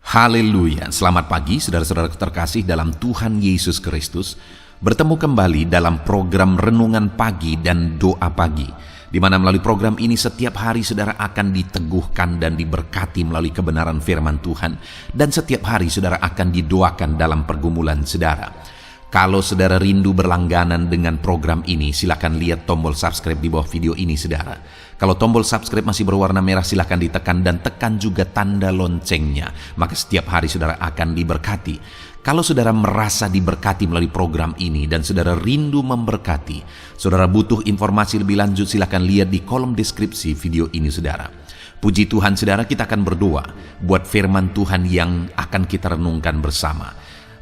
Haleluya, selamat pagi saudara-saudara terkasih dalam Tuhan Yesus Kristus. Bertemu kembali dalam program Renungan Pagi dan Doa Pagi, di mana melalui program ini setiap hari saudara akan diteguhkan dan diberkati melalui kebenaran firman Tuhan, dan setiap hari saudara akan didoakan dalam pergumulan saudara. Kalau saudara rindu berlangganan dengan program ini, silakan lihat tombol subscribe di bawah video ini saudara. Kalau tombol subscribe masih berwarna merah, silakan ditekan dan tekan juga tanda loncengnya. Maka setiap hari saudara akan diberkati. Kalau saudara merasa diberkati melalui program ini dan saudara rindu memberkati, saudara butuh informasi lebih lanjut, silakan lihat di kolom deskripsi video ini saudara. Puji Tuhan saudara, kita akan berdoa buat firman Tuhan yang akan kita renungkan bersama.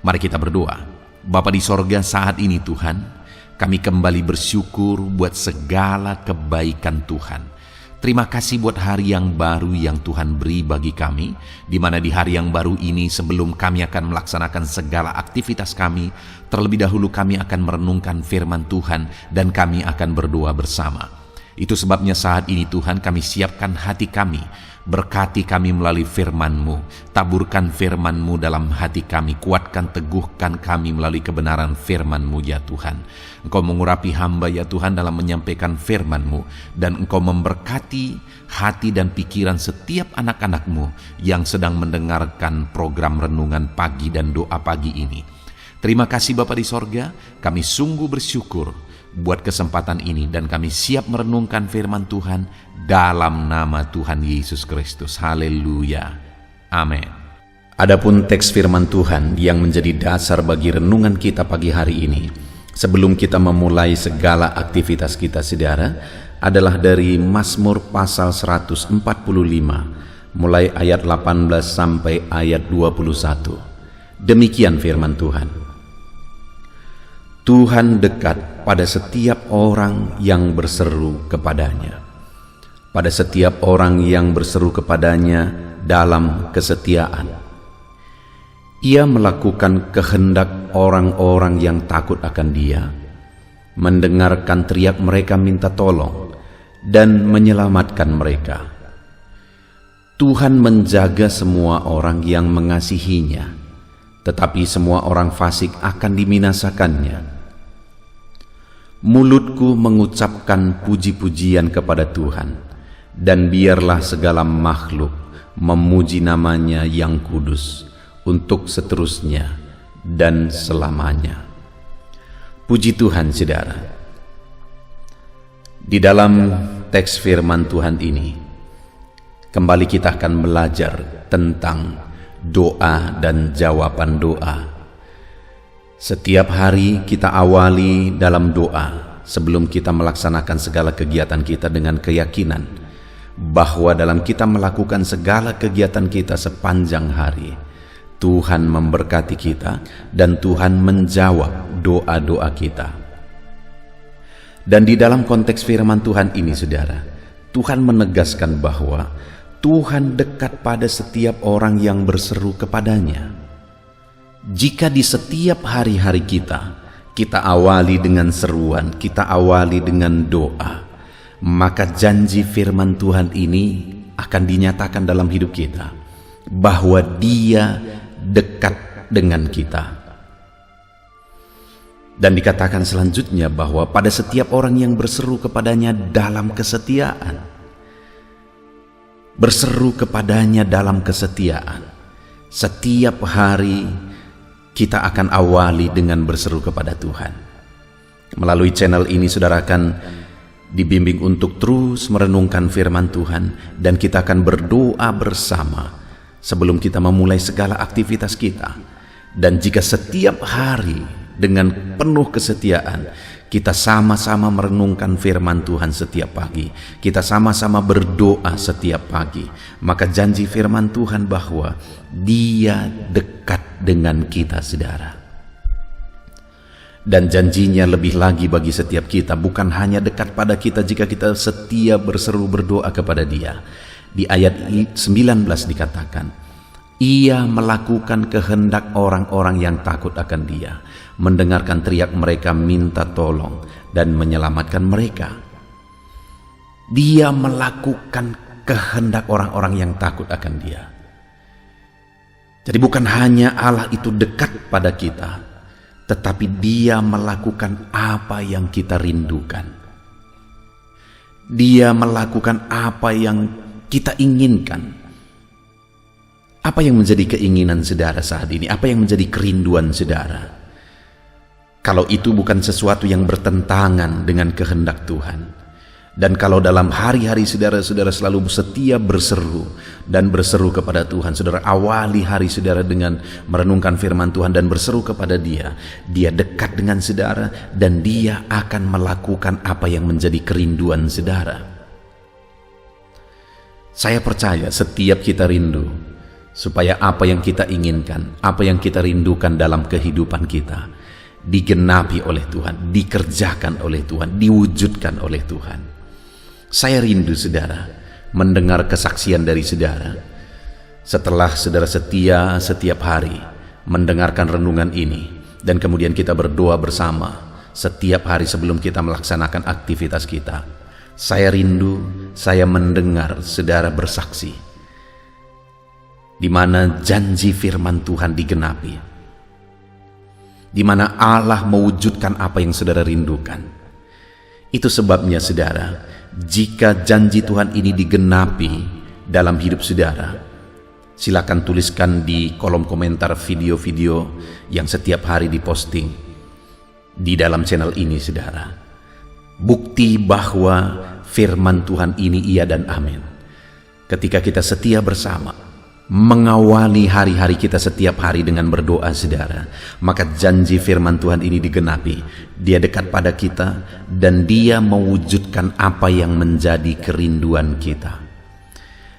Mari kita berdoa. Bapa di sorga, saat ini Tuhan, kami kembali bersyukur buat segala kebaikan Tuhan. Terima kasih buat hari yang baru yang Tuhan beri bagi kami, di mana di hari yang baru ini sebelum kami akan melaksanakan segala aktivitas kami, terlebih dahulu kami akan merenungkan firman Tuhan dan kami akan berdoa bersama. Itu sebabnya saat ini Tuhan kami siapkan hati kami, berkati kami melalui firman-Mu, taburkan firman-Mu dalam hati kami, kuatkan teguhkan kami melalui kebenaran firman-Mu ya Tuhan. Engkau mengurapi hamba ya Tuhan dalam menyampaikan firman-Mu, dan Engkau memberkati hati dan pikiran setiap anak-anak-Mu yang sedang mendengarkan program Renungan Pagi dan Doa Pagi ini. Terima kasih Bapa di sorga, kami sungguh bersyukur buat kesempatan ini dan kami siap merenungkan firman Tuhan dalam nama Tuhan Yesus Kristus. Haleluya. Amin. Adapun teks firman Tuhan yang menjadi dasar bagi renungan kita pagi hari ini, sebelum kita memulai segala aktivitas kita saudara, adalah dari Mazmur pasal 145, mulai ayat 18 sampai ayat 21. Demikian firman Tuhan. Tuhan dekat pada setiap orang yang berseru kepadanya, pada setiap orang yang berseru kepadanya dalam kesetiaan. Ia melakukan kehendak orang-orang yang takut akan Dia, mendengarkan teriak mereka minta tolong, dan menyelamatkan mereka. Tuhan menjaga semua orang yang mengasihinya, tetapi semua orang fasik akan dibinasakannya. Mulutku mengucapkan puji-pujian kepada Tuhan, dan biarlah segala makhluk memuji namanya yang kudus untuk seterusnya dan selamanya. Puji Tuhan saudara. Di dalam teks firman Tuhan ini, kembali kita akan belajar tentang doa dan jawaban doa. Setiap hari kita awali dalam doa sebelum kita melaksanakan segala kegiatan kita dengan keyakinan bahwa dalam kita melakukan segala kegiatan kita sepanjang hari, Tuhan memberkati kita dan Tuhan menjawab doa-doa kita. Dan di dalam konteks firman Tuhan ini saudara, Tuhan menegaskan bahwa Tuhan dekat pada setiap orang yang berseru kepadanya. Jika di setiap hari-hari kita awali dengan seruan, kita awali dengan doa, maka janji firman Tuhan ini akan dinyatakan dalam hidup kita, bahwa Dia dekat dengan kita. Dan dikatakan selanjutnya bahwa pada setiap orang yang berseru kepadanya dalam kesetiaan, berseru kepadanya dalam kesetiaan. Setiap hari kita akan awali dengan berseru kepada Tuhan. Melalui channel ini saudara akan dibimbing untuk terus merenungkan firman Tuhan, dan kita akan berdoa bersama sebelum kita memulai segala aktivitas kita. Dan jika setiap hari dengan penuh kesetiaan kita sama-sama merenungkan firman Tuhan setiap pagi, kita sama-sama berdoa setiap pagi, maka janji firman Tuhan bahwa Dia dekat dengan kita saudara. Dan janjinya lebih lagi bagi setiap kita, bukan hanya dekat pada kita jika kita setia berseru berdoa kepada Dia. Di ayat 19 dikatakan, Ia melakukan kehendak orang-orang yang takut akan Dia, mendengarkan teriak mereka minta tolong, dan menyelamatkan mereka. Dia Dia melakukan kehendak orang-orang yang takut akan Dia. Jadi bukan hanya Allah itu dekat pada kita, tetapi Dia melakukan apa yang kita rindukan. Dia melakukan apa yang kita inginkan. Apa yang menjadi keinginan saudara saat ini? Apa yang menjadi kerinduan saudara? Kalau itu bukan sesuatu yang bertentangan dengan kehendak Tuhan. Dan kalau dalam hari-hari saudara-saudara selalu setia berseru dan berseru kepada Tuhan, saudara awali hari saudara dengan merenungkan firman Tuhan dan berseru kepada Dia. Dia dekat dengan saudara dan Dia akan melakukan apa yang menjadi kerinduan saudara. Saya percaya setiap kita rindu supaya apa yang kita inginkan, apa yang kita rindukan dalam kehidupan kita digenapi oleh Tuhan, dikerjakan oleh Tuhan, diwujudkan oleh Tuhan. Saya rindu saudara mendengar kesaksian dari saudara setelah saudara setia setiap hari mendengarkan renungan ini, dan kemudian kita berdoa bersama setiap hari sebelum kita melaksanakan aktivitas kita. Saya rindu, saya mendengar saudara bersaksi di mana janji firman Tuhan digenapi, di mana Allah mewujudkan apa yang saudara rindukan. Itu sebabnya saudara, jika janji Tuhan ini digenapi dalam hidup saudara, silakan tuliskan di kolom komentar video-video yang setiap hari diposting di dalam channel ini saudara. Bukti bahwa firman Tuhan ini iya dan amin. Ketika kita setia bersama mengawali hari-hari kita setiap hari dengan berdoa saudara, maka janji firman Tuhan ini digenapi. Dia dekat pada kita dan Dia mewujudkan apa yang menjadi kerinduan kita.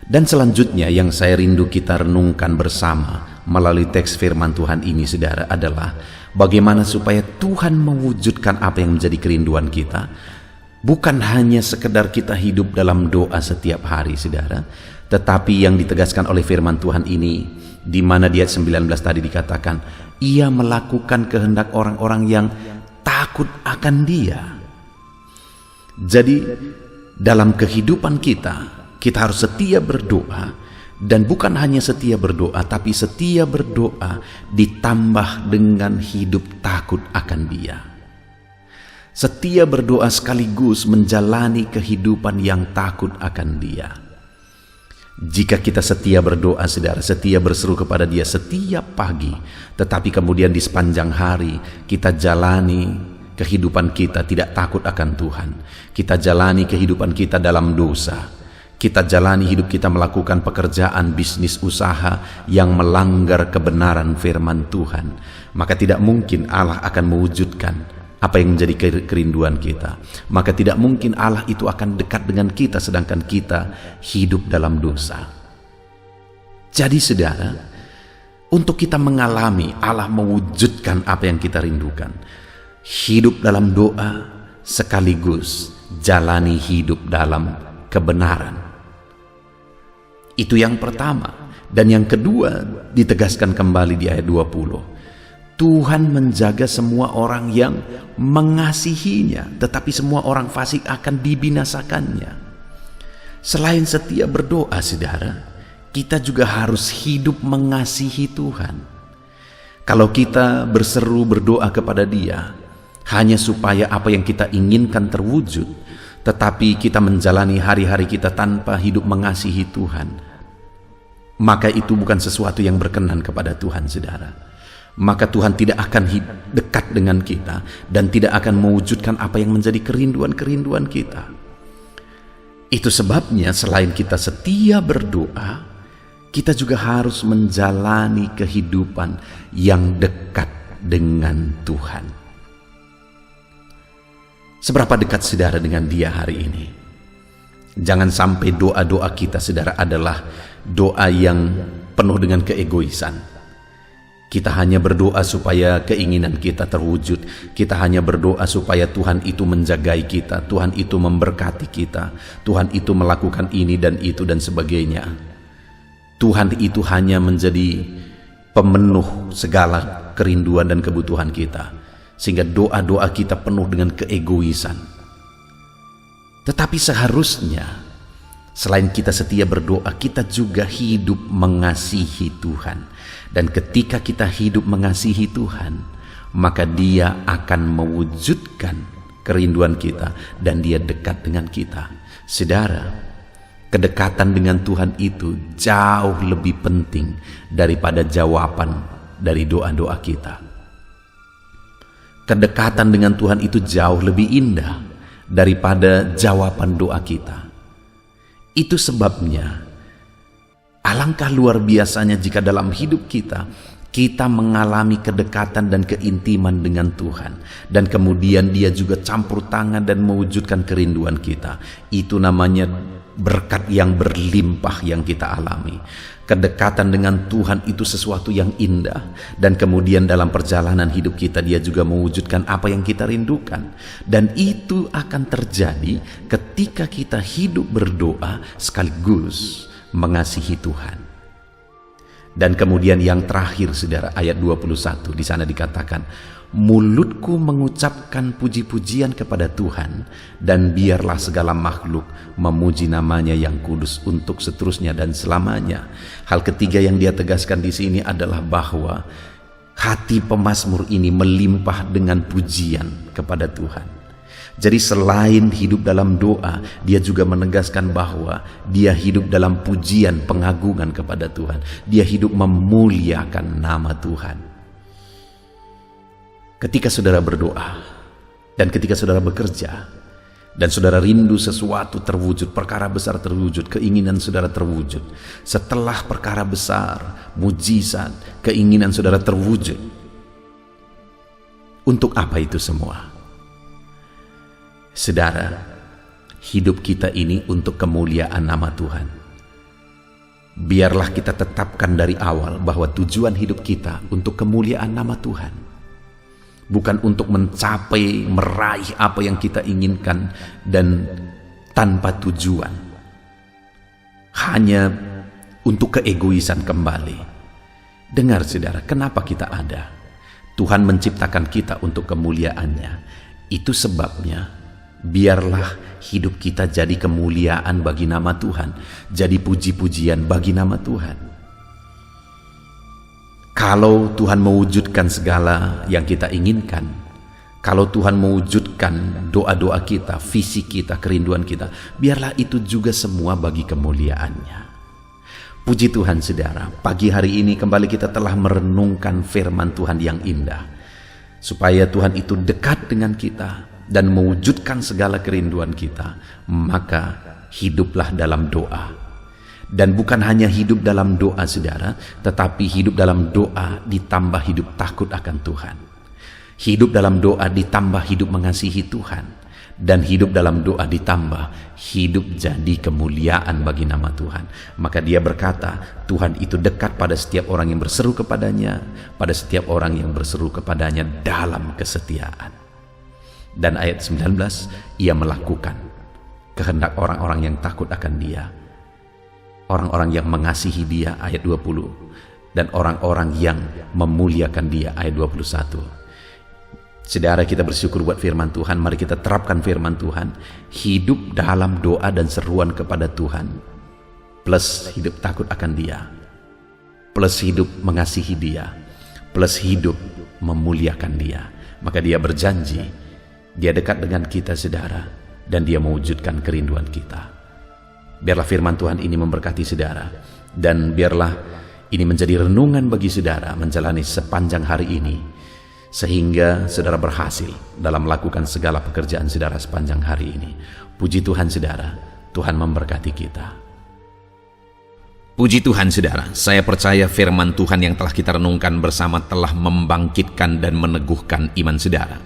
Dan selanjutnya yang saya rindu kita renungkan bersama melalui teks firman Tuhan ini saudara adalah bagaimana supaya Tuhan mewujudkan apa yang menjadi kerinduan kita. Bukan hanya sekedar kita hidup dalam doa setiap hari saudara, tetapi yang ditegaskan oleh firman Tuhan ini, di mana di ayat 19 tadi dikatakan, Ia melakukan kehendak orang-orang yang takut akan Dia. Jadi dalam kehidupan kita harus setia berdoa, dan bukan hanya setia berdoa, tapi setia berdoa ditambah dengan hidup takut akan Dia. Setia berdoa sekaligus menjalani kehidupan yang takut akan Dia. Jika kita setia berdoa saudara, setia berseru kepada Dia setiap pagi, tetapi kemudian di sepanjang hari kita jalani kehidupan kita tidak takut akan Tuhan, kita jalani kehidupan kita dalam dosa, kita jalani hidup kita melakukan pekerjaan bisnis usaha yang melanggar kebenaran firman Tuhan, maka tidak mungkin Allah akan mewujudkan apa yang menjadi kerinduan kita. Maka tidak mungkin Allah itu akan dekat dengan kita sedangkan kita hidup dalam dosa. Jadi saudara, untuk kita mengalami Allah mewujudkan apa yang kita rindukan, hidup dalam doa sekaligus jalani hidup dalam kebenaran. Itu yang pertama. Dan yang kedua ditegaskan kembali di ayat 20. Tuhan menjaga semua orang yang mengasihinya, tetapi semua orang fasik akan dibinasakannya. Selain setia berdoa saudara, kita juga harus hidup mengasihi Tuhan. Kalau kita berseru berdoa kepada Dia hanya supaya apa yang kita inginkan terwujud, tetapi kita menjalani hari-hari kita tanpa hidup mengasihi Tuhan, maka itu bukan sesuatu yang berkenan kepada Tuhan saudara. Maka Tuhan tidak akan dekat dengan kita dan tidak akan mewujudkan apa yang menjadi kerinduan-kerinduan kita. Itu sebabnya selain kita setia berdoa, kita juga harus menjalani kehidupan yang dekat dengan Tuhan. Seberapa dekat saudara dengan Dia hari ini? Jangan sampai doa-doa kita saudara adalah doa yang penuh dengan keegoisan. Kita hanya berdoa supaya keinginan kita terwujud. Kita hanya berdoa supaya Tuhan itu menjagai kita, Tuhan itu memberkati kita, Tuhan itu melakukan ini dan itu dan sebagainya. Tuhan itu hanya menjadi pemenuh segala kerinduan dan kebutuhan kita, sehingga doa-doa kita penuh dengan keegoisan. Tetapi seharusnya Selain kita setia berdoa, kita juga hidup mengasihi Tuhan. Dan ketika kita hidup mengasihi Tuhan, maka Dia akan mewujudkan kerinduan kita dan Dia dekat dengan kita. Saudara, kedekatan dengan Tuhan itu jauh lebih penting daripada jawaban dari doa-doa kita. Kedekatan dengan Tuhan itu jauh lebih indah daripada jawaban doa kita. Itu sebabnya alangkah luar biasanya jika dalam hidup kita mengalami kedekatan dan keintiman dengan Tuhan, dan kemudian Dia juga campur tangan dan mewujudkan kerinduan kita. Itu namanya berkat yang berlimpah yang kita alami. Kedekatan dengan Tuhan itu sesuatu yang indah, dan kemudian dalam perjalanan hidup kita Dia juga mewujudkan apa yang kita rindukan. Dan itu akan terjadi ketika kita hidup berdoa sekaligus mengasihi Tuhan. Dan kemudian yang terakhir, saudara, ayat 21 di sana dikatakan, mulutku mengucapkan puji-pujian kepada Tuhan, dan biarlah segala makhluk memuji namanya yang kudus untuk seterusnya dan selamanya. Hal ketiga yang dia tegaskan di sini adalah bahwa hati pemazmur ini melimpah dengan pujian kepada Tuhan. Jadi selain hidup dalam doa, dia juga menegaskan bahwa dia hidup dalam pujian, pengagungan kepada Tuhan. Dia hidup memuliakan nama Tuhan. Ketika saudara berdoa, dan ketika saudara bekerja, dan saudara rindu sesuatu terwujud, perkara besar terwujud, keinginan saudara terwujud. Setelah perkara besar, mujizat, keinginan saudara terwujud. Untuk apa itu semua? Saudara, hidup kita ini untuk kemuliaan nama Tuhan. Biarlah kita tetapkan dari awal bahwa tujuan hidup kita untuk kemuliaan nama Tuhan. Bukan untuk mencapai, meraih apa yang kita inginkan dan tanpa tujuan. Hanya untuk keegoisan kembali. Dengar saudara, kenapa kita ada? Tuhan menciptakan kita untuk kemuliaannya. Itu sebabnya biarlah hidup kita jadi kemuliaan bagi nama Tuhan, jadi puji-pujian bagi nama Tuhan. Kalau Tuhan mewujudkan segala yang kita inginkan, kalau Tuhan mewujudkan doa-doa kita, visi kita, kerinduan kita, biarlah itu juga semua bagi kemuliaannya. Puji Tuhan saudara, pagi hari ini kembali kita telah merenungkan firman Tuhan yang indah, supaya Tuhan itu dekat dengan kita dan mewujudkan segala kerinduan kita. Maka hiduplah dalam doa. Dan bukan hanya hidup dalam doa saudara, tetapi hidup dalam doa ditambah hidup takut akan Tuhan. Hidup dalam doa ditambah hidup mengasihi Tuhan. Dan hidup dalam doa ditambah hidup jadi kemuliaan bagi nama Tuhan. Maka dia berkata, Tuhan itu dekat pada setiap orang yang berseru kepadanya, pada setiap orang yang berseru kepadanya dalam kesetiaan. Dan ayat 19, ia melakukan kehendak orang-orang yang takut akan dia, orang-orang yang mengasihi dia, ayat 20, dan orang-orang yang memuliakan dia, ayat 21. Saudara, kita bersyukur buat firman Tuhan. Mari kita terapkan firman Tuhan. Hidup dalam doa dan seruan kepada Tuhan, plus hidup takut akan dia, plus hidup mengasihi dia, plus hidup memuliakan dia. Maka dia berjanji, dia dekat dengan kita saudara, dan dia mewujudkan kerinduan kita. Biarlah firman Tuhan ini memberkati saudara, dan biarlah ini menjadi renungan bagi saudara menjalani sepanjang hari ini, sehingga saudara berhasil dalam melakukan segala pekerjaan saudara sepanjang hari ini. Puji Tuhan saudara, Tuhan memberkati kita. Puji Tuhan saudara, saya percaya firman Tuhan yang telah kita renungkan bersama telah membangkitkan dan meneguhkan iman saudara.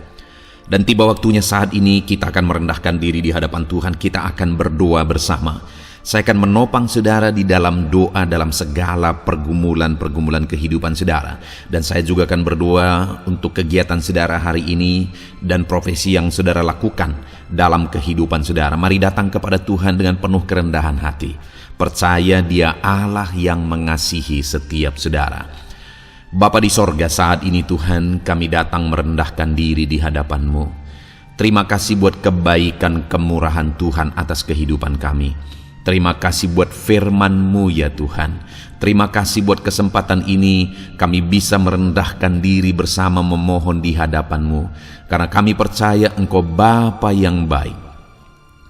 Dan tiba waktunya saat ini kita akan merendahkan diri di hadapan Tuhan. Kita akan berdoa bersama. Saya akan menopang saudara di dalam doa dalam segala pergumulan-pergumulan kehidupan saudara. Dan saya juga akan berdoa untuk kegiatan saudara hari ini dan profesi yang saudara lakukan dalam kehidupan saudara. Mari datang kepada Tuhan dengan penuh kerendahan hati. Percaya Dia Allah yang mengasihi setiap saudara. Bapa di sorga, saat ini Tuhan kami datang merendahkan diri di hadapan-Mu. Terima kasih buat kebaikan kemurahan Tuhan atas kehidupan kami. Terima kasih buat firman-Mu ya Tuhan. Terima kasih buat kesempatan ini kami bisa merendahkan diri bersama memohon di hadapan-Mu. Karena kami percaya Engkau Bapa yang baik.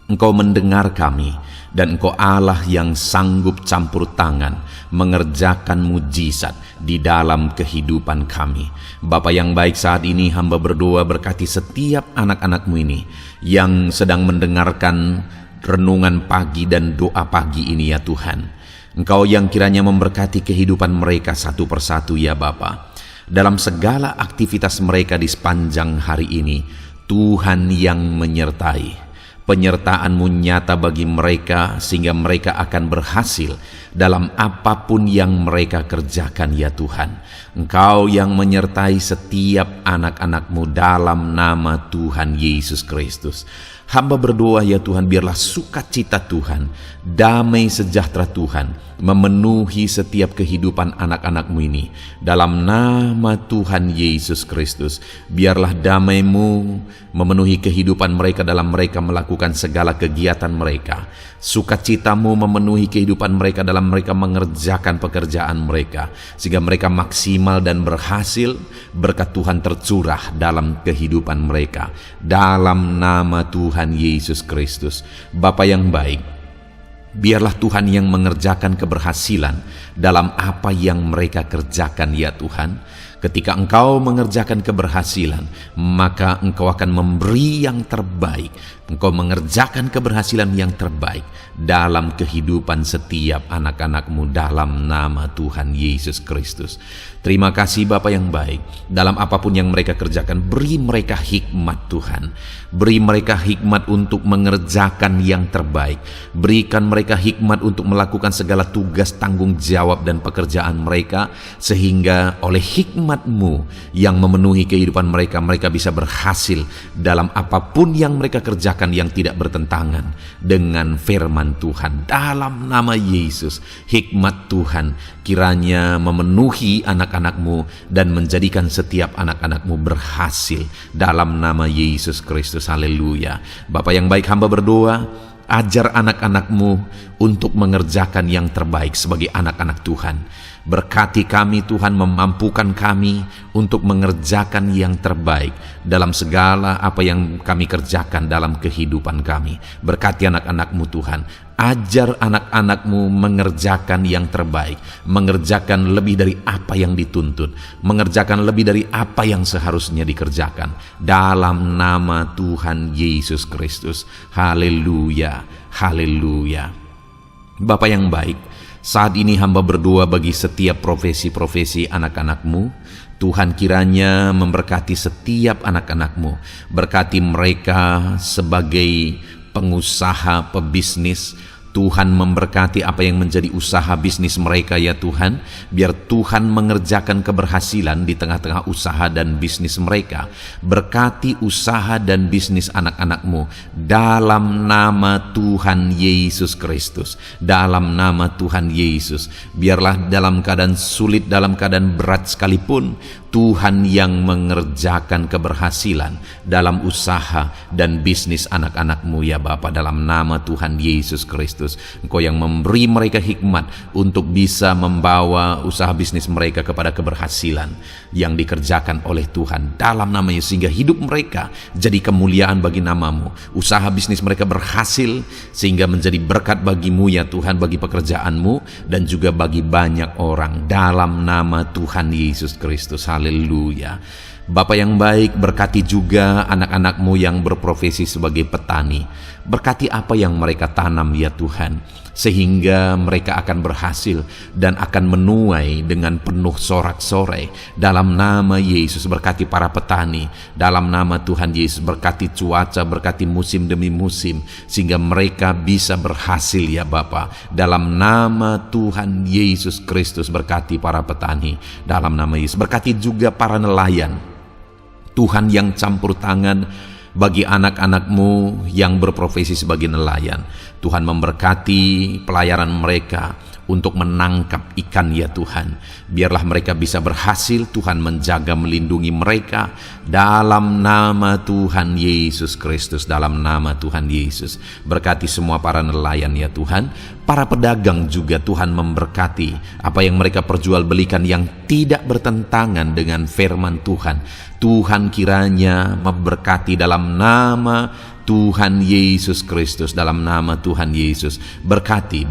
Engkau mendengar kami, dan Engkau Allah yang sanggup campur tangan mengerjakan mujizat di dalam kehidupan kami. Bapa yang baik, saat ini hamba berdoa berkati setiap anak-anak-Mu ini yang sedang mendengarkan renungan pagi dan doa pagi ini ya Tuhan. Engkau yang kiranya memberkati kehidupan mereka satu persatu ya Bapa. Dalam segala aktivitas mereka di sepanjang hari ini, Tuhan yang menyertai. Penyertaan-Mu nyata bagi mereka sehingga mereka akan berhasil dalam apapun yang mereka kerjakan ya Tuhan. Engkau yang menyertai setiap anak-anak-Mu dalam nama Tuhan Yesus Kristus. Hamba berdoa ya Tuhan, biarlah sukacita Tuhan, damai sejahtera Tuhan memenuhi setiap kehidupan anak-anak-Mu ini. Dalam nama Tuhan Yesus Kristus, biarlah damai-Mu memenuhi kehidupan mereka dalam mereka melakukan segala kegiatan mereka. Sukacita-Mu memenuhi kehidupan mereka dalam mereka mengerjakan pekerjaan mereka, sehingga mereka maksimal dan berhasil. Berkat Tuhan tercurah dalam kehidupan mereka. Dalam nama Tuhan Yesus Kristus. Bapa yang baik, biarlah Tuhan yang mengerjakan keberhasilan dalam apa yang mereka kerjakan ya Tuhan. Ketika Engkau mengerjakan keberhasilan, maka Engkau akan memberi yang terbaik. Engkau mengerjakan keberhasilan yang terbaik dalam kehidupan setiap anak-anak-Mu dalam nama Tuhan Yesus Kristus. Terima kasih Bapa yang baik. Dalam apapun yang mereka kerjakan, beri mereka hikmat Tuhan. Beri mereka hikmat untuk mengerjakan yang terbaik. Berikan mereka hikmat untuk melakukan segala tugas, tanggung jawab dan pekerjaan mereka, sehingga oleh hikmat-Mu yang memenuhi kehidupan mereka, mereka bisa berhasil dalam apapun yang mereka kerjakan yang tidak bertentangan dengan firman Tuhan. Dalam nama Yesus, hikmat Tuhan kiranya memenuhi anak-anak-Mu dan menjadikan setiap anak-anak-Mu berhasil dalam nama Yesus Kristus. Haleluya. Bapa yang baik, hamba berdoa, ajar anak-anak-Mu untuk mengerjakan yang terbaik sebagai anak-anak Tuhan. Berkati kami Tuhan, memampukan kami untuk mengerjakan yang terbaik dalam segala apa yang kami kerjakan dalam kehidupan kami. Berkati anak-anak-Mu Tuhan. Ajar anak-anak-Mu mengerjakan yang terbaik, mengerjakan lebih dari apa yang dituntut, mengerjakan lebih dari apa yang seharusnya dikerjakan. Dalam nama Tuhan Yesus Kristus. Haleluya, haleluya. Bapa yang baik, saat ini hamba berdoa bagi setiap profesi-profesi anak-anak-Mu. Tuhan kiranya memberkati setiap anak-anak-Mu. Berkati mereka sebagai pengusaha, pebisnis. Tuhan memberkati apa yang menjadi usaha bisnis mereka ya Tuhan. Biar Tuhan mengerjakan keberhasilan di tengah-tengah usaha dan bisnis mereka. Berkati usaha dan bisnis anak-anak-Mu dalam nama Tuhan Yesus Kristus. Dalam nama Tuhan Yesus. Biarlah dalam keadaan sulit, dalam keadaan berat sekalipun, Tuhan yang mengerjakan keberhasilan dalam usaha dan bisnis anak-anak-Mu ya Bapa, dalam nama Tuhan Yesus Kristus. Engkau yang memberi mereka hikmat untuk bisa membawa usaha bisnis mereka kepada keberhasilan yang dikerjakan oleh Tuhan dalam nama Yesus, sehingga hidup mereka jadi kemuliaan bagi nama-Mu. Usaha bisnis mereka berhasil sehingga menjadi berkat bagi-Mu ya Tuhan, bagi pekerjaan-Mu dan juga bagi banyak orang dalam nama Tuhan Yesus Kristus. Haleluya. Bapa yang baik, berkati juga anak-anak-Mu yang berprofesi sebagai petani. Berkati apa yang mereka tanam ya Tuhan, sehingga mereka akan berhasil dan akan menuai dengan penuh sorak-sorai. Dalam nama Yesus, berkati para petani. Dalam nama Tuhan Yesus, berkati cuaca, berkati musim demi musim, sehingga mereka bisa berhasil ya Bapa. Dalam nama Tuhan Yesus Kristus, berkati para petani. Dalam nama Yesus, berkati juga para nelayan. Tuhan yang campur tangan bagi anak-anak-Mu yang berprofesi sebagai nelayan. Tuhan memberkati pelayaran mereka untuk menangkap ikan ya Tuhan. Biarlah mereka bisa berhasil, Tuhan menjaga melindungi mereka dalam nama Tuhan Yesus Kristus, dalam nama Tuhan Yesus. Berkati semua para nelayan ya Tuhan, para pedagang juga Tuhan memberkati apa yang mereka perjualbelikan yang tidak bertentangan dengan firman Tuhan. Tuhan kiranya memberkati dalam nama Tuhan Yesus Kristus, dalam nama Tuhan Yesus. Berkati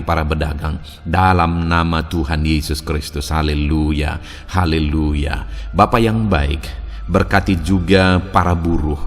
para pedagang dalam nama Tuhan Yesus Kristus. Haleluya, haleluya. Bapa yang baik, berkati juga para buruh.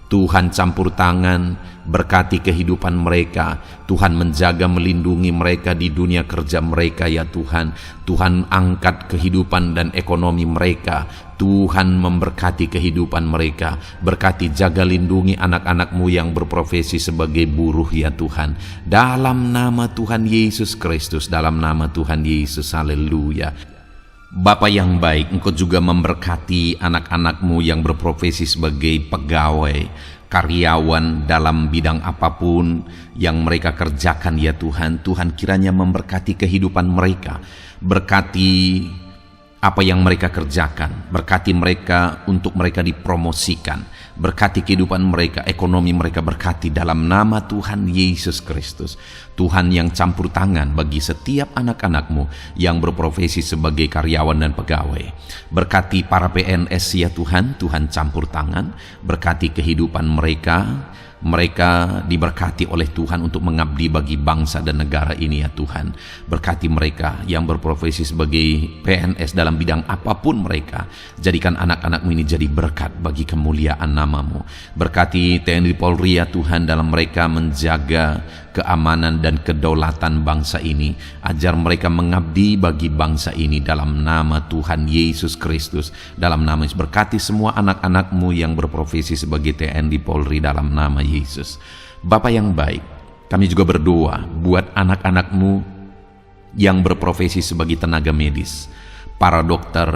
Tuhan campur tangan, berkati kehidupan mereka. Tuhan menjaga melindungi mereka di dunia kerja mereka ya Tuhan. Tuhan angkat kehidupan dan ekonomi mereka. Tuhan memberkati kehidupan mereka. Berkati, jaga, lindungi anak-anak-Mu yang berprofesi sebagai buruh ya Tuhan. Dalam nama Tuhan Yesus Kristus, dalam nama Tuhan Yesus, haleluya. Bapa yang baik, Engkau juga memberkati anak-anak-Mu yang berprofesi sebagai pegawai, karyawan dalam bidang apapun yang mereka kerjakan ya Tuhan. Tuhan kiranya memberkati kehidupan mereka. Berkati apa yang mereka kerjakan, berkati mereka untuk mereka dipromosikan, berkati kehidupan mereka, ekonomi mereka, berkati dalam nama Tuhan Yesus Kristus. Tuhan yang campur tangan bagi setiap anak-anak-Mu yang berprofesi sebagai karyawan dan pegawai. Berkati para PNS ya Tuhan, Tuhan campur tangan, berkati kehidupan mereka. Mereka diberkati oleh Tuhan untuk mengabdi bagi bangsa dan negara ini ya Tuhan. Berkati mereka yang berprofesi sebagai PNS dalam bidang apapun mereka. Jadikan anak-anak-Mu ini jadi berkat bagi kemuliaan nama-Mu. Berkati TNI Polri ya Tuhan dalam mereka menjaga keamanan dan kedaulatan bangsa ini. Ajar mereka mengabdi bagi bangsa ini dalam nama Tuhan Yesus Kristus. Dalam nama Yesus, berkati semua anak-anak-Mu yang berprofesi sebagai TNI Polri dalam nama Yesus. Bapa yang baik, kami juga berdoa buat anak-anak-Mu yang berprofesi sebagai tenaga medis, para dokter,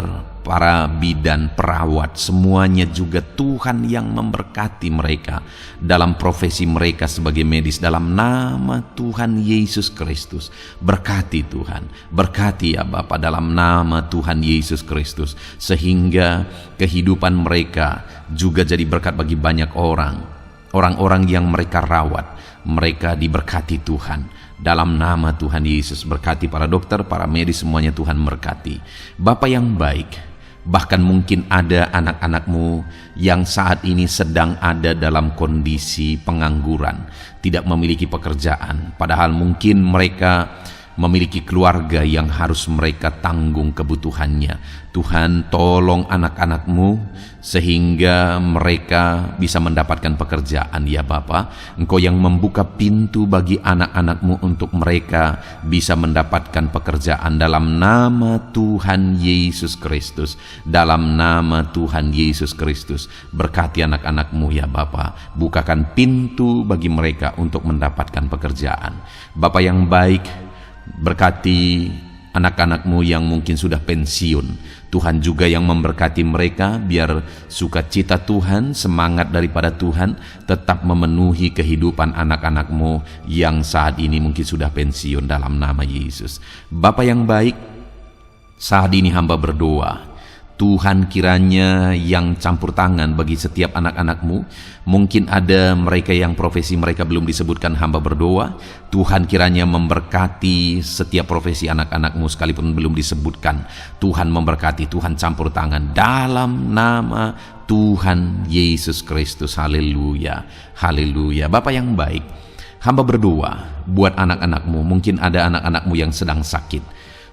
para bidan, perawat, semuanya juga Tuhan yang memberkati mereka dalam profesi mereka sebagai medis dalam nama Tuhan Yesus Kristus. Berkati Tuhan, berkati ya Bapa dalam nama Tuhan Yesus Kristus, sehingga kehidupan mereka juga jadi berkat bagi banyak orang-orang yang mereka rawat. Mereka diberkati Tuhan dalam nama Tuhan Yesus. Berkati para dokter, para medis, semuanya Tuhan berkati. Bapa yang baik, bahkan mungkin ada anak-anak-Mu yang saat ini sedang ada dalam kondisi pengangguran, tidak memiliki pekerjaan, padahal mungkin mereka memiliki keluarga yang harus mereka tanggung kebutuhannya. Tuhan, tolong anak-anak-Mu sehingga mereka bisa mendapatkan pekerjaan ya Bapa. Engkau yang membuka pintu bagi anak-anak-Mu untuk mereka bisa mendapatkan pekerjaan dalam nama Tuhan Yesus Kristus. Dalam nama Tuhan Yesus Kristus, berkati anak-anak-Mu ya Bapa. Bukakan pintu bagi mereka untuk mendapatkan pekerjaan. Bapa yang baik, berkati anak-anak-Mu yang mungkin sudah pensiun. Tuhan juga yang memberkati mereka, biar sukacita Tuhan, semangat daripada Tuhan tetap memenuhi kehidupan anak-anak-Mu yang saat ini mungkin sudah pensiun dalam nama Yesus. Bapa yang baik, saat ini hamba berdoa, Tuhan kiranya yang campur tangan bagi setiap anak-anak-Mu. Mungkin ada mereka yang profesi mereka belum disebutkan, hamba berdoa Tuhan kiranya memberkati setiap profesi anak-anak-Mu sekalipun belum disebutkan. Tuhan memberkati, Tuhan campur tangan dalam nama Tuhan Yesus Kristus. Haleluya, haleluya. Bapa yang baik, hamba berdoa buat anak-anak-Mu. Mungkin ada anak-anak-Mu yang sedang sakit.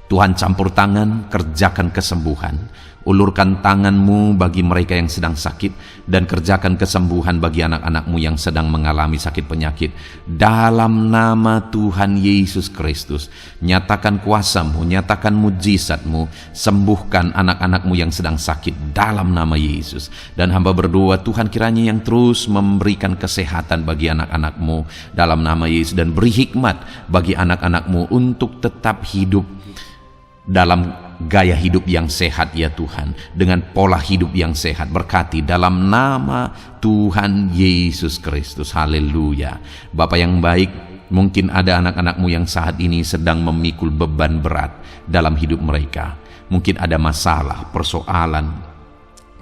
Tuhan campur tangan, kerjakan kesembuhan. Ulurkan tangan-Mu bagi mereka yang sedang sakit, dan kerjakan kesembuhan bagi anak-anak-Mu yang sedang mengalami sakit penyakit. Dalam nama Tuhan Yesus Kristus, nyatakan kuasa-Mu, nyatakan mujizat-Mu, sembuhkan anak-anak-Mu yang sedang sakit dalam nama Yesus. Dan hamba berdoa Tuhan kiranya yang terus memberikan kesehatan bagi anak-anak-Mu dalam nama Yesus, dan beri hikmat bagi anak-anak-Mu untuk tetap hidup dalam gaya hidup yang sehat ya Tuhan, dengan pola hidup yang sehat. Berkati dalam nama Tuhan Yesus Kristus. Haleluya. Bapa yang baik, Mungkin ada anak-anak-Mu yang saat ini sedang memikul beban berat dalam hidup mereka. Mungkin ada masalah, persoalan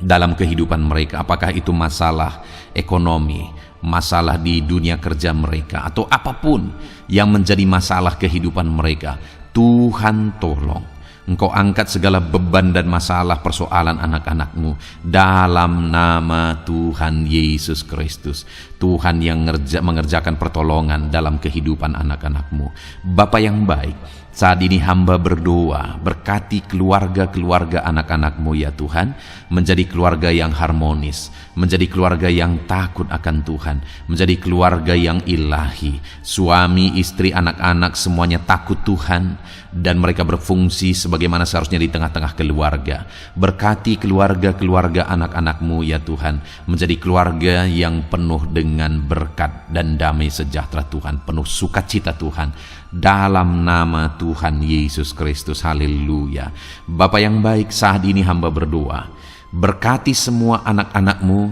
dalam kehidupan mereka. Apakah itu masalah ekonomi, masalah di dunia kerja mereka, atau apapun yang menjadi masalah kehidupan mereka. Tuhan tolong Engkau angkat segala beban dan masalah persoalan anak-anak-Mu dalam nama Tuhan Yesus Kristus. Tuhan yang mengerjakan pertolongan dalam kehidupan anak-anak-Mu. Bapa yang baik, saat ini hamba berdoa, berkati keluarga-keluarga anak-anak-Mu ya Tuhan, menjadi keluarga yang harmonis, menjadi keluarga yang takut akan Tuhan, menjadi keluarga yang ilahi. Suami, istri, anak-anak semuanya takut Tuhan, dan mereka berfungsi sebagaimana seharusnya di tengah-tengah keluarga. Berkati keluarga-keluarga anak-anak-Mu ya Tuhan, menjadi keluarga yang penuh dengan berkat dan damai sejahtera Tuhan, penuh sukacita Tuhan, dalam nama Tuhan Yesus Kristus. Haleluya. Bapa yang baik, saat ini hamba berdoa, berkati semua anak-anak-Mu,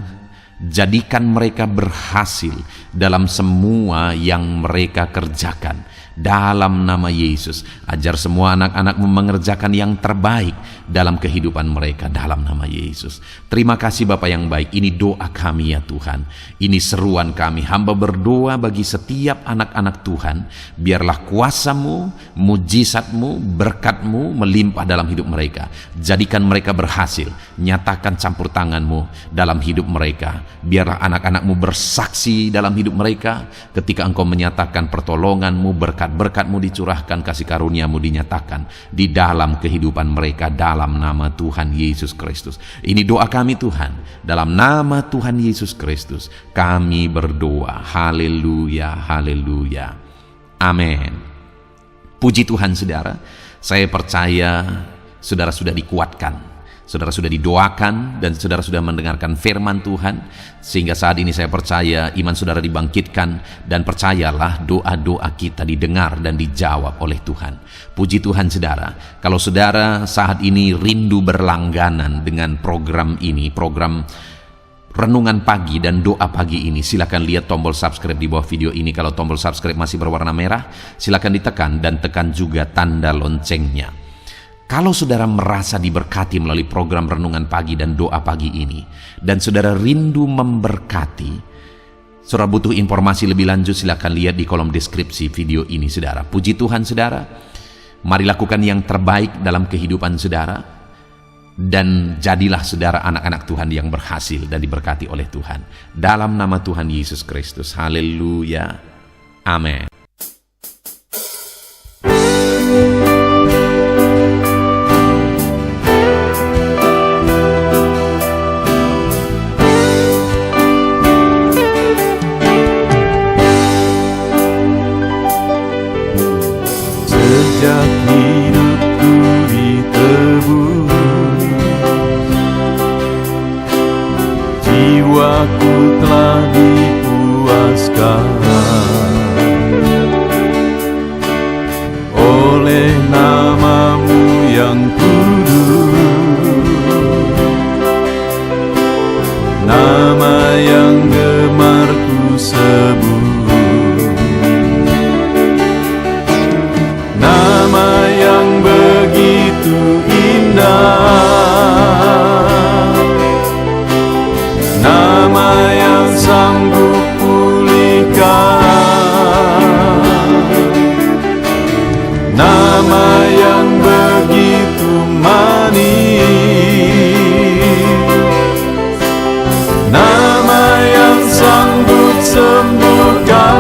jadikan mereka berhasil dalam semua yang mereka kerjakan. Dalam nama Yesus, ajar semua anak-anak-Mu mengerjakan yang terbaik dalam kehidupan mereka, dalam nama Yesus. Terima kasih Bapa yang baik. Ini doa kami ya Tuhan, ini seruan kami. Hamba berdoa bagi setiap anak-anak Tuhan, biarlah kuasa-Mu, mujizat-Mu, berkat-Mu melimpah dalam hidup mereka. Jadikan mereka berhasil, nyatakan campur tangan-Mu dalam hidup mereka. Biarlah anak-anak-Mu bersaksi dalam hidup mereka ketika Engkau menyatakan pertolongan-Mu, berkat-Mu dicurahkan, kasih karunia-Mu dinyatakan di dalam kehidupan mereka, dalam nama Tuhan Yesus Kristus. Ini doa kami Tuhan, dalam nama Tuhan Yesus Kristus kami berdoa. Haleluya, haleluya, amin. Puji Tuhan saudara, saya percaya saudara sudah dikuatkan, saudara sudah didoakan, dan saudara sudah mendengarkan firman Tuhan, sehingga saat ini saya percaya iman saudara dibangkitkan, dan percayalah doa-doa kita didengar dan dijawab oleh Tuhan. Puji Tuhan saudara. Kalau saudara saat ini rindu berlangganan dengan program ini, program Renungan Pagi dan Doa Pagi ini, silakan lihat tombol subscribe di bawah video ini. Kalau tombol subscribe masih berwarna merah, silakan ditekan, dan tekan juga tanda loncengnya. Kalau saudara merasa diberkati melalui program Renungan Pagi dan Doa Pagi ini, dan saudara rindu memberkati, saudara butuh informasi lebih lanjut, silakan lihat di kolom deskripsi video ini saudara. Puji Tuhan saudara, mari lakukan yang terbaik dalam kehidupan saudara, dan jadilah saudara anak-anak Tuhan yang berhasil dan diberkati oleh Tuhan. Dalam nama Tuhan Yesus Kristus. Haleluya, amin. Sejak hidupku ditebus, jiwaku telah dipuaskan oleh nama-Mu yang kudus, nama yang gemar ku sebut, nama yang begitu indah, nama yang sanggup pulihkan, nama yang begitu manis, nama yang sanggup sembuhkan,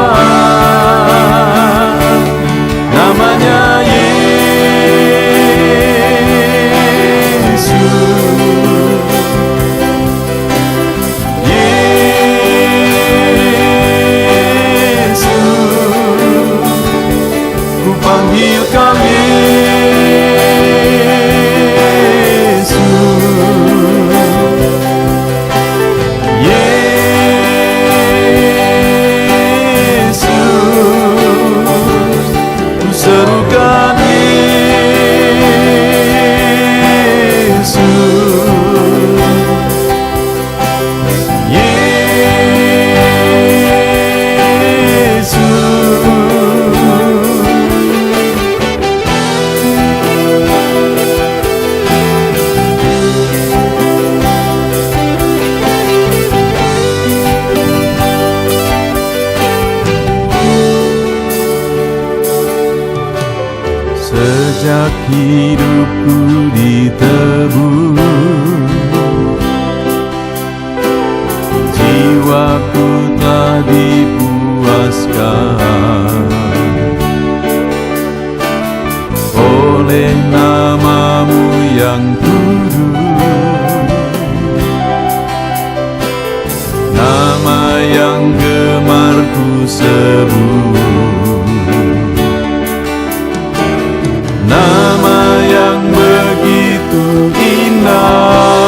namanya Yesus. hidupku ditebus, jiwaku telah dipuaskan oleh nama-Mu yang kudus, nama yang gemar ku sebut, nama yang begitu indah,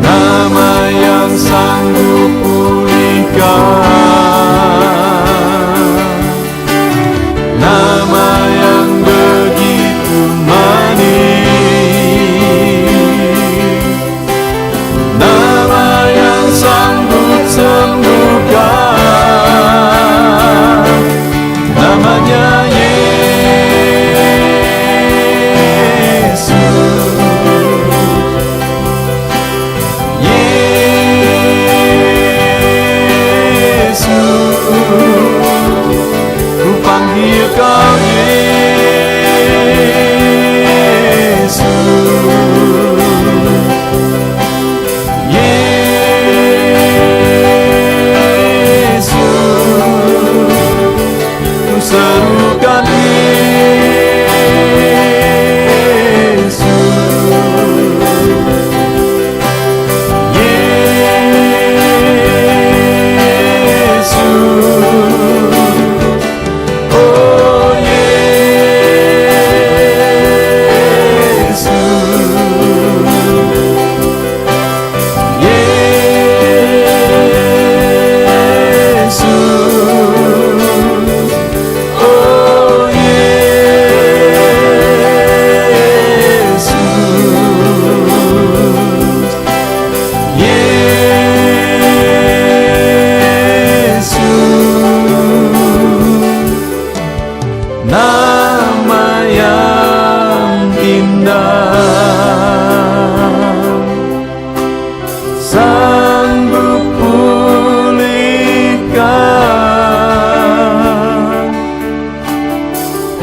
nama yang sanggup pulihkan, nama yang begitu manis, nama yang sanggup sembuhkan, namanya Yesus. Yesus, ku panggil Kau Yesus. Yesus, ku serukan Yesus. Yesus, oh Yesus. Yesus, oh Yesus, nama yang indah, sanggup pulihkan,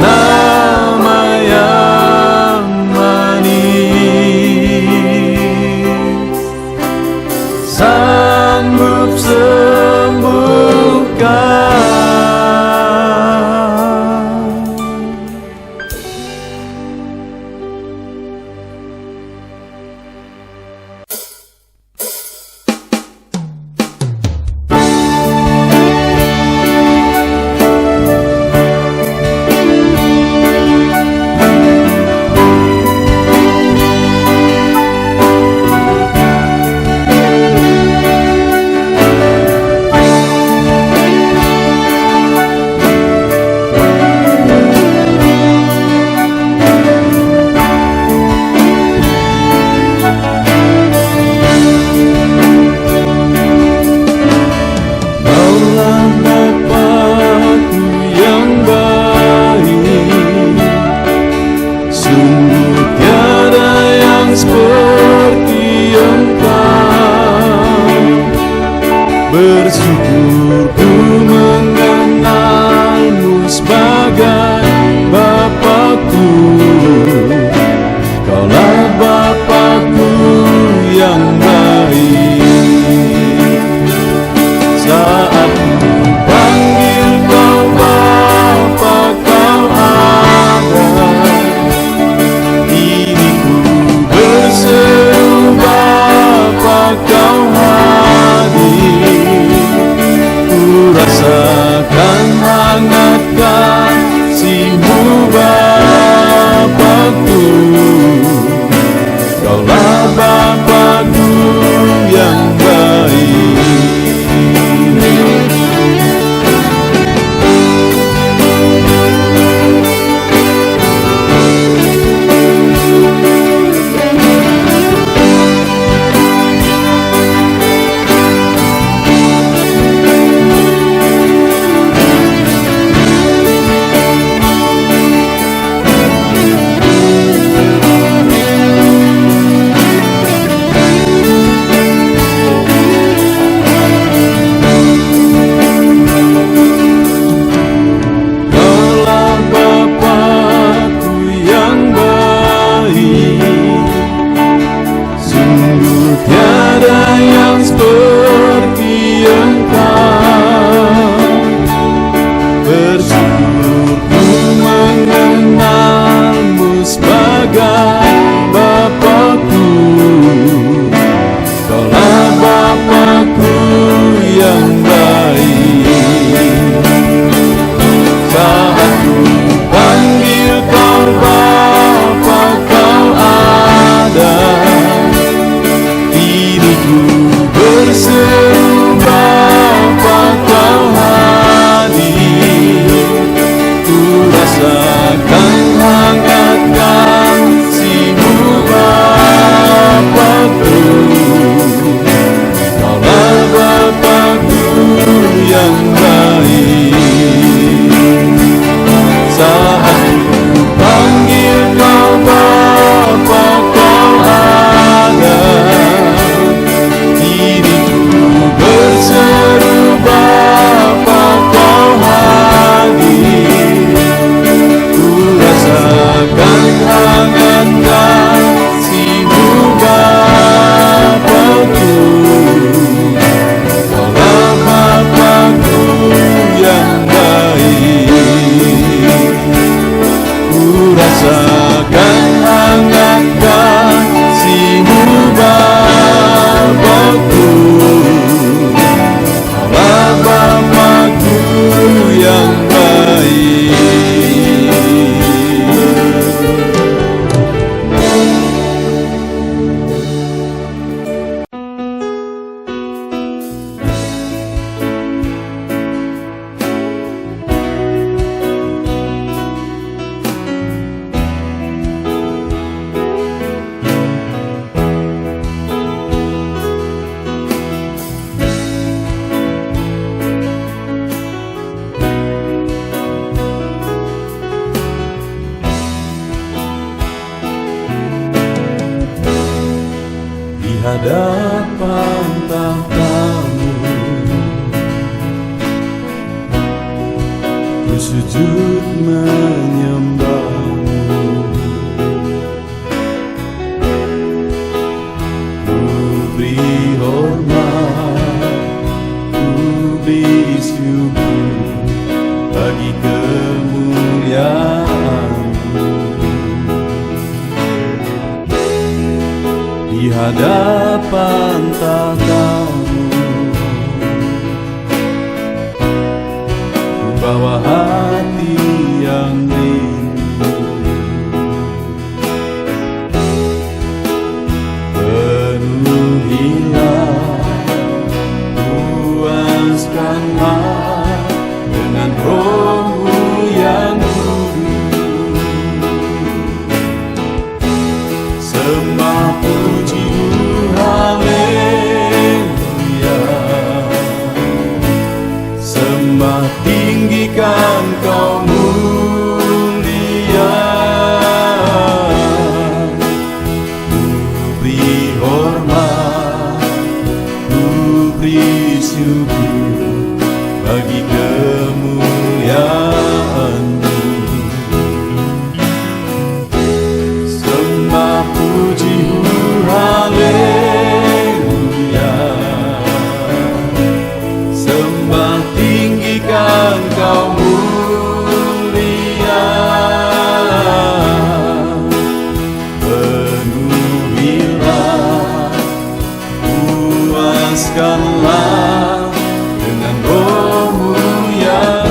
nama yang manis, sanggup sembuhkan. hadapan tahta-Mu, ku sujud menyembah-Mu. Ku beri hormat, ku beri syukur bagi kemuliaan-Mu. Di hadapan tahta-Mu, ku bawa hati yang rindu. Penuhilah, puaskanlah dengan Roh-Mu yang kudus. Sembah puji haleluya, sembah tinggikan Kau mulia. Ku beri hormat, ku beri syukur bagi kemuliaan-Mu. Sembah puji haleluya, sembah tinggikan Kau mulia. Penuhilah, puaskanlah dengan Roh-Mu yang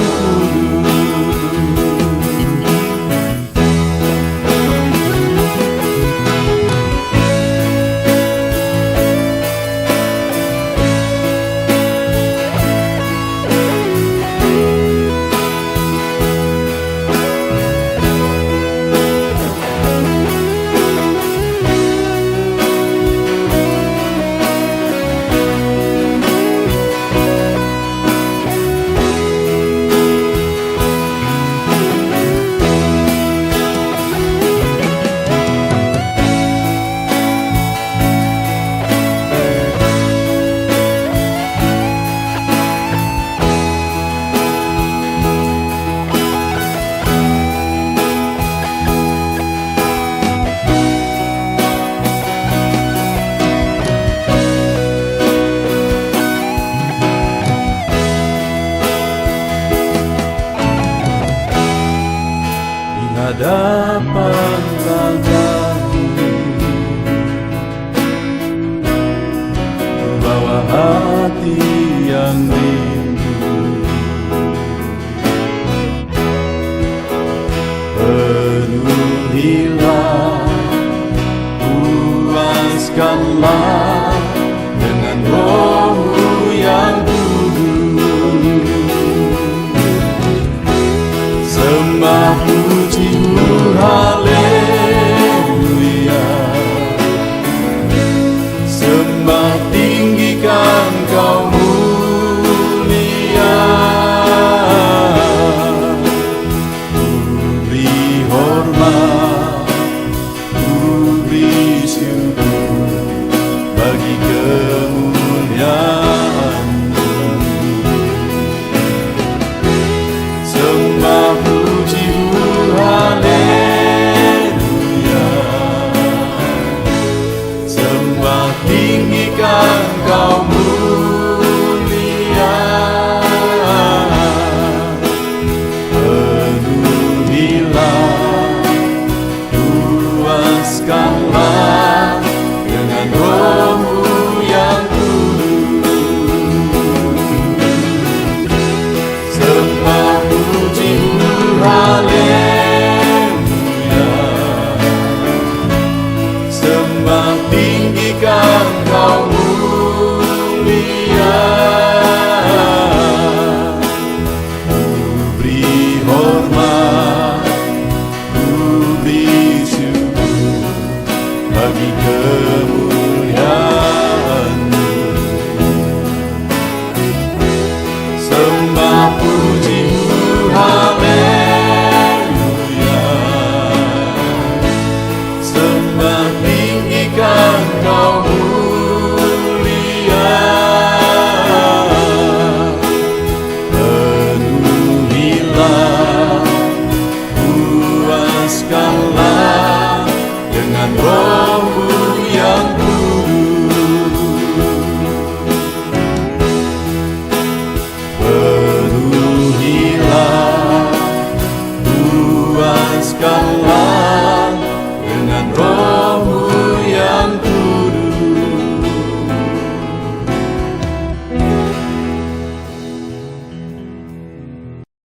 hadapan tahta-Mu, bawa hati yang rindu. Penuhilah, puaskanlah dengan Roh-Mu yang kudus. Sembah puji haleluya, sembah tinggikan Kau mulia. Ku beri hormat, ku beri syukur bagi kemuliaan-Mu. Sembah puji haleluya, sembah tinggikan Kau mulia. Penuhilah, puaskanlah dengan Roh-Mu yang kudus. Sembah puji haleluya, sembah tinggikan Kau mulia. Ku beri hormat, ku beri syukur bagi